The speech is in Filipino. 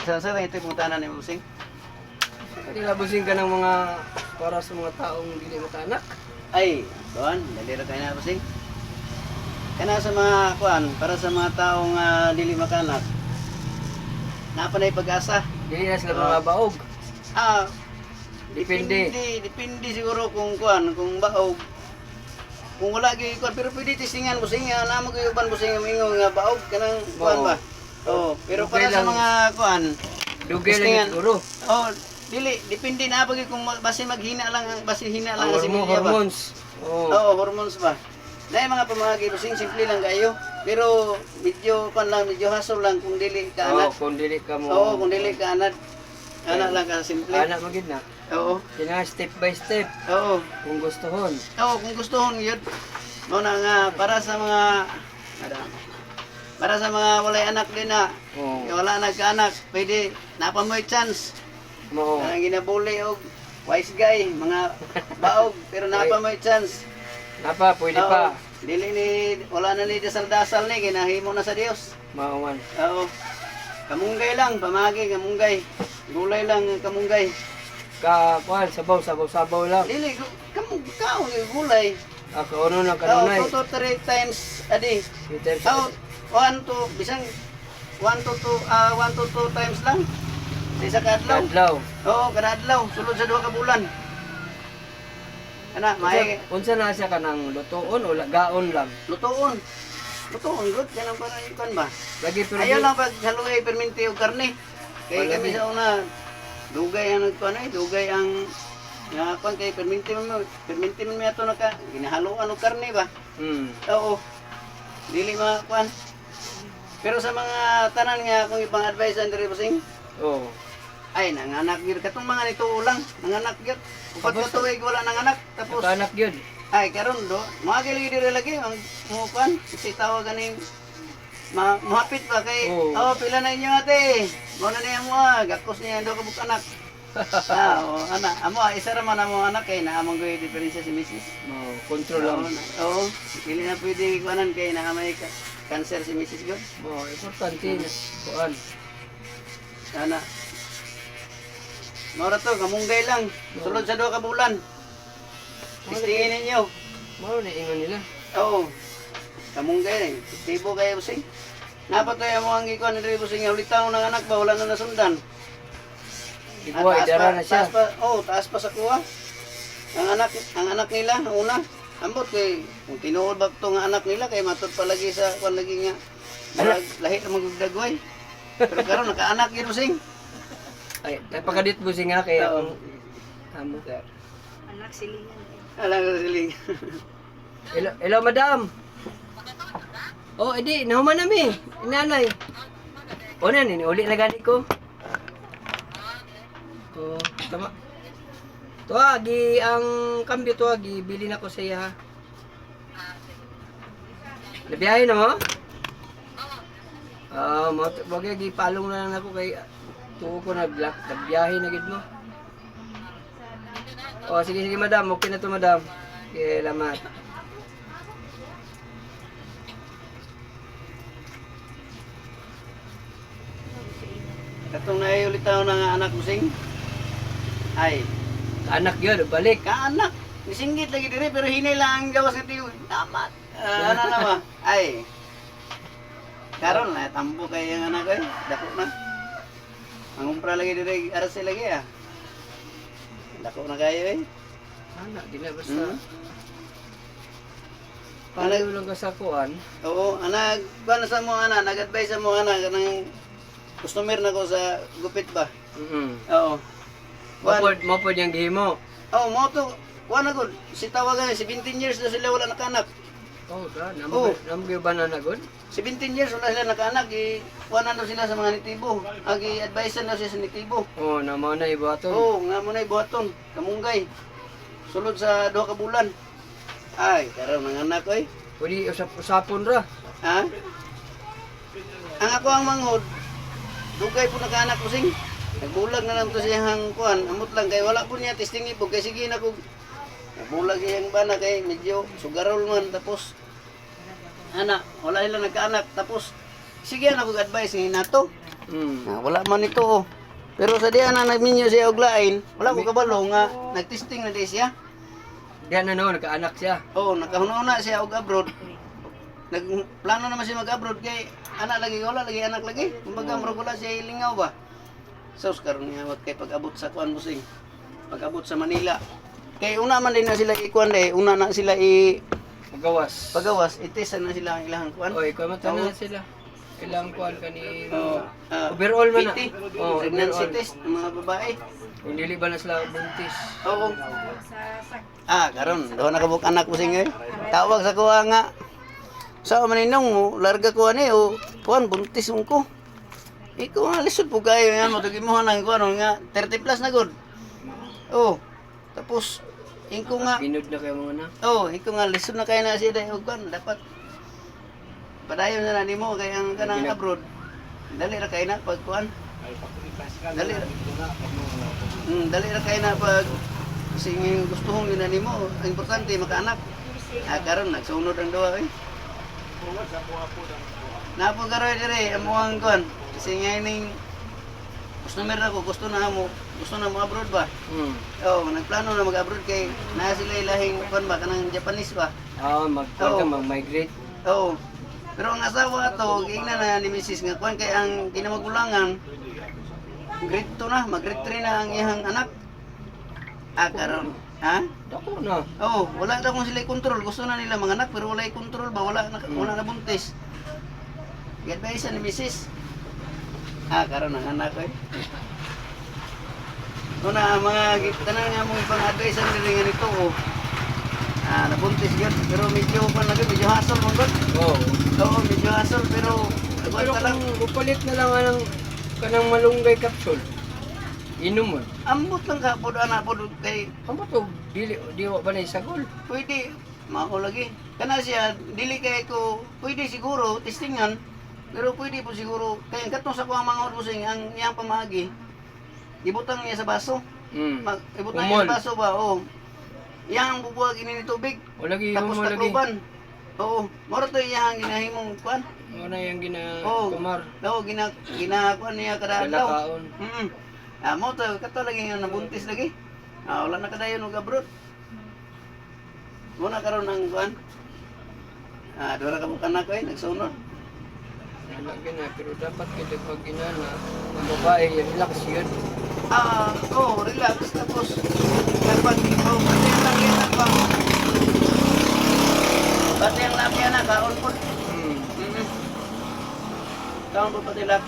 Sa ito yung tanan ni Busing. Hindi labusing ka ng mga para sa mga taong hindi matanak. Ay, kuan, dali ra kay na Busing. Kana sa mga kuan, para sa mga taong dili makanak. Napanay pag-asa. Dili na sila mga baog. Ah, Depende. depende siguro kung kuan, kung baog. Kung wala gyud kuan, pero pwede testingan Busing, namo gyud uban Busing mingo nga baog kanang kuan ba. Oh, pero para Dugay sa lang. mga kuan, Dugay testingan. lang siguro. Oh, dili, depende na pag kung basi maghina lang, basi hina lang Ang ang similya ba. hormones. Oh. Oo, hormones ba. Na mga pamagi Busing, simple lang kayo. Pero medyo kan lang, medyo hassle lang kung dili ka Oh, anak. kung dili ka mo. Oo, kung dili ka anak. Anak lang ka simple. Anak magid na. Oo. Kina step by step Oo. kung gustohon. Oo, kung gusto hon yun. Mo na nga para sa mga para sa mga walay anak din na Oh. wala nagkaanak, pwede napa mo chance. Mo. Ang ginabuli og wise guy, mga baog, pero napa mo chance. Napa pwede pa. Dili ni wala na ni dasal-dasal ni ginahimo na sa Dios. Mauman. Oo. Kamunggay lang, pamagi kamunggay. Gulay lang ang kamunggay. Ka kuan sabaw lang. Dili kamungkaw gulay. Ako ano lang Oo, kanunay. 2 to 3 times a day. Peter. Oo, 1 to bisang 1 to 2 times lang. Sa isa ka adlaw. Kadlaw. Oo, kada adlaw, sulod sa 2 ka bulan. Ana, may Unsa na siya kanang lutuon o gaon lang. lutuon. Lutuon good kanang para ikon ba. Lagi pero Ayaw lang pag haluay perminti og karne. Kay Wala kami di. sa una dugay ang nagkuan dugay ang nga kuan kay perminti man ato naka ginahaluan og karne ba. Oo. Dili kuan. Pero sa mga tanan nga akong ibang advice andre Busing, Oh. ay nanganak gyud katong mga nito ulang, nanganak gyud. Upat ka tuig wala nanganak tapos Anak yun. ay karon do, mga lagi diri lagi ang mo kuan, si tawag ganing mahapit ba kay Oo. pila na inyo ate. Mo na niya mo gakos niya do ka buk anak. Anak, amo isa ra man amo anak kay naamang goy diferensya si Mrs. Oh, control lang. Oo, dili na pwede kuanan kay naamay cancer si Mrs. God. Oh, importante na kuan. Ana. Mora to, kamunggay lang. Sulod sa 2 ka bulan. Testingin ninyo. Mao na ingon nila. Oo. Kamunggay lang. Tibo kayo Busing. Napatoy mo ang ikuan ni Busing. Ulitaw ng anak ba? Wala na nasundan. Iguwa idara na siya. Taas pa sa kuha. Ang anak nila, ang una. Ambot kay, kung tinuod ba ito nga anak nila, kay matod pa lagi sa kuan lagi nga. Lahi na magdagway. Pero karon naka-anak yun Busing. Ay, pagkadit mo nga kaya Oo. amo. Anak silingan. Alang ko siling. Hello, madam. Oh, edi, nahuman nami. Inanay. O na, uli na gani ko. Oh, tama. Tuwagi, ang kambyo tuwagi, bili na ko sa iya. Nabiyahe na mo? Bagay, gipalong na lang ako kay tuo ko nagbiyahe na gid mo. Oh, sige, madam. Okay na to, madam. Okay, lamat. Katong naiulitaw ng anak Busing. Ay, Anak yun, balik. kaanak. Nisinggit lagi diri pero hinay lang ang gawas ng tiyo. Tamat. Ano na ba? Ay. Karon na tambo kay ang anak ko eh. Dako na. Mangumpra lagi diri arase lagi ah. Dako na kayo eh. Anak, di na basta. Hmm? Palayo lang ka sa kuan. Oo, anak, ba sa mo anak, nag-advise sa mo anak kanang customer na ko sa gupit ba? Oo. Mapod yung gihimo. Oh, mo to. Wala gud. Si tawagan 17 years na sila wala nakanak. Oh, God. Oo. Namagyo ba na nagod? 17 years wala sila nakaanak, wala na sila sa mga nitibo. Agi advice na siya sa nitibo. Oh, namo na ibaton. Oo, nga mo na ibuhaton, kamunggay. Sulod sa 2 ka bulan. Ay, karon mga anak ko eh. Pwede usapon ra. Ha? Ang ako ang manghod, dugay po nakaanak Busing. Nagbulag na lang to siyang kuan, amot lang kay wala po niya testing ipog kay sige na ko. Nagbulag iyang bana kay medyo sugarol man tapos ana, wala sila nagkaanak tapos sige na ko advice ni nato. Wala man ito oh. Pero sa diyan na nagminyo siya og lain, wala ko kabalo nga nagtesting na di siya. Diyan na no, nagkaanak siya. Oo, nakahuna siya og abroad. Nagplano naman siya mag-abroad kay anak lagi wala lagi anak lagi. Kumbaga murag wala siya ilingaw ba. So karon nga kay pag-abot sa kuan busing. Pag-abot sa Manila. Kay una man din na sila ikuan dai, una na sila Magawas. pagawas, itis na sila ang ilang kuan. Oy, kumata na sila. Ilang kuan kani Overall overall man na. Oh, pregnancy overall. test ng mga babae. Kung dili ba na sila buntis. Oo. Sa sak. Karon, daw nakabuk anak ko sing tawag sa kuha nga. Sa maninong, larga ko ani o kuan buntis mo ko. Ikaw nga lisod po kayo nga mo tugi mo nang kuan nga 30 plus na gud. Oh. Tapos ingko nga Binod na kayo mga na. ikaw nga lisod na kayo na siya dahil kuan dapat padayon na nimo kay ang kanang abroad. Dali ra kay na pag kuan. Dali ra. Dali ra kay na pag singing gustuhon yun na nimo. Ang importante makaanak. Karon nagsunod ang duwa eh. Napo karoy dire amo ang kuan. Singing ning customer ako gusto na mo abroad ba? Nagplano na mag-abroad kay na sila ilahing kuan ba kanang Japanese ba? Mag-migrate. Oo. Pero ang asawa to, giingnan na ni Mrs. nga kuan kay ang kinamagulangan grade 2 na, mag-grade 3 na ang iyang anak. Karon. Ha? Dako na. Wala daw kung sila kontrol. Gusto na nila mga anak pero wala kontrol ba? Wala na buntis. Advice ni Mrs. Karon ang anak ko eh. Una mga tanan nga mo ipang-advise ang nila nito oh. Nabuntis yun, pero medyo pa na medyo hassle mo gud. Oo, medyo hassle pero Pero ka lang. kung upalit na lang kanang malunggay capsule. Inom mo. Ambot lang ka pod anak pod kay Amo to di wa ba na isagol. pwede mao lagi. Kana siya dili kay ko pwede siguro testingan pero pwede po siguro kay katong sa kuang mga busing ang iyang pamagi. Ibutang niya sa baso. Ibutang niya sa baso ba? Iyang bubuhag ini ni tubig. O lagi Tapos mo lagi. takluban. Moro to iyang ginahimong kuan. Mo na yang Oo. kumar. Ginakuan niya kada adlaw. Kalakaon. Mo to kato lagi nga nabuntis lagi. Wala na kadayon og abroad. Mo na karon ng kuan. Dora ka bukan na ko nagsunod. Wala gina pero dapat kita pag inana ang babae relax yun. Relax tapos kapag pati lang yan ako. Pati ang labi na kaon po. Kaon po pati laki.